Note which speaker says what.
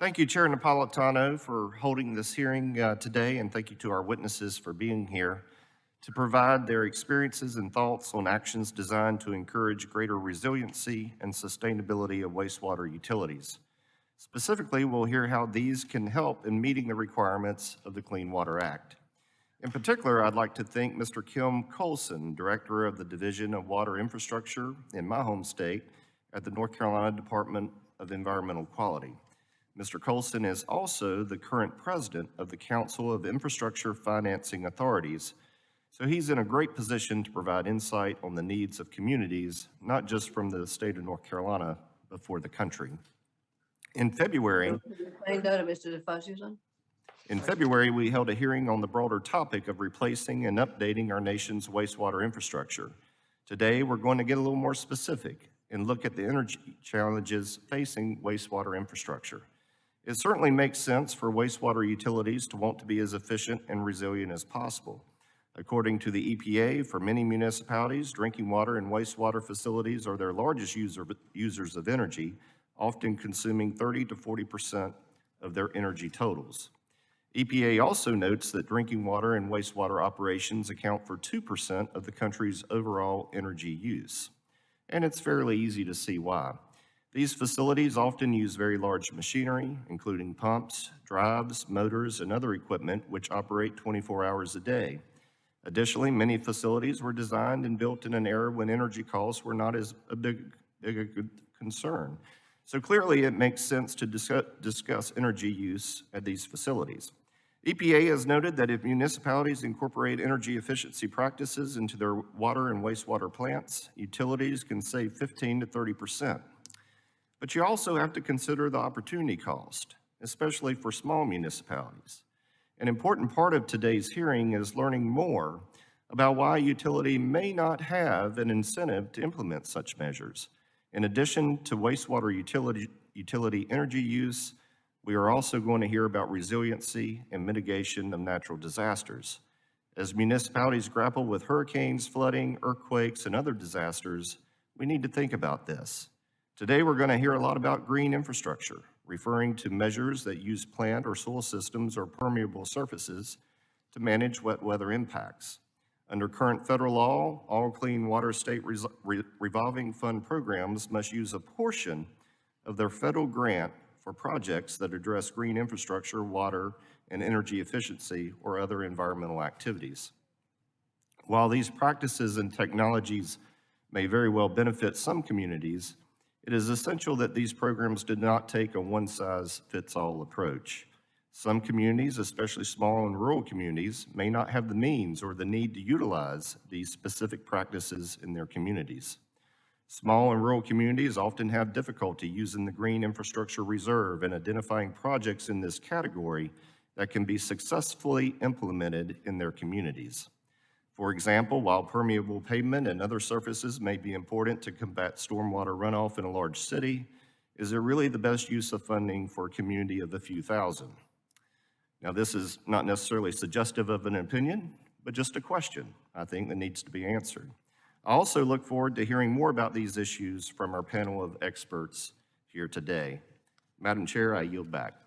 Speaker 1: Thank you, Chair Napolitano, for holding this hearing today, and thank you to our witnesses for being here to provide their experiences and thoughts on actions designed to encourage greater resiliency and sustainability of wastewater utilities. Specifically, we'll hear how these can help in meeting the requirements of the Clean Water Act. In particular, I'd like to thank Mr. Kim Colson, Director of the Division of Water Infrastructure in my home state at the North Carolina Department of Environmental Quality. Mr. Colson is also the current president of the Council of Infrastructure Financing Authorities, so he's in a great position to provide insight on the needs of communities, not just from the state of North Carolina, but for the country. In February, we held a hearing on the broader topic of replacing and updating our nation's wastewater infrastructure. Today, we're going to get a little more specific and look at the energy challenges facing wastewater infrastructure. It certainly makes sense for wastewater utilities to want to be as efficient and resilient as possible. According to the EPA, for many municipalities, drinking water and wastewater facilities are their largest users of energy, often consuming 30 to 40% of their energy totals. EPA also notes that drinking water and wastewater operations account for 2% of the country's overall energy use. And it's fairly easy to see why. These facilities often use very large machinery, including pumps, drives, motors, and other equipment which operate 24 hours a day. Additionally, many facilities were designed and built in an era when energy costs were not as big a concern. So clearly it makes sense to discuss energy use at these facilities. EPA has noted that if municipalities incorporate energy efficiency practices into their water and wastewater plants, utilities can save 15 to 30%. But you also have to consider the opportunity cost, especially for small municipalities. An important part of today's hearing is learning more about why a utility may not have an incentive to implement such measures. In addition to wastewater utility energy use, we are also going to hear about resiliency and mitigation of natural disasters. As municipalities grapple with hurricanes, flooding, earthquakes, and other disasters, we need to think about this. Today, we're going to hear a lot about green infrastructure, referring to measures that use plant or soil systems or permeable surfaces to manage wet weather impacts. Under current federal law, all clean water state revolving fund programs must use a portion of their federal grant for projects that address green infrastructure, water, and energy efficiency or other environmental activities. While these practices and technologies may very well benefit some communities, it is essential that these programs do not take a one-size-fits-all approach. Some communities, especially small and rural communities, may not have the means or the need to utilize these specific practices in their communities. Small and rural communities often have difficulty using the Green Infrastructure Reserve and identifying projects in this category that can be successfully implemented in their communities. For example, while permeable pavement and other surfaces may be important to combat stormwater runoff in a large city, is it really the best use of funding for a community of a few thousand? Now, this is not necessarily suggestive of an opinion, but just a question, I think, that needs to be answered. I also look forward to hearing more about these issues from our panel of experts here today. Madam Chair, I yield back.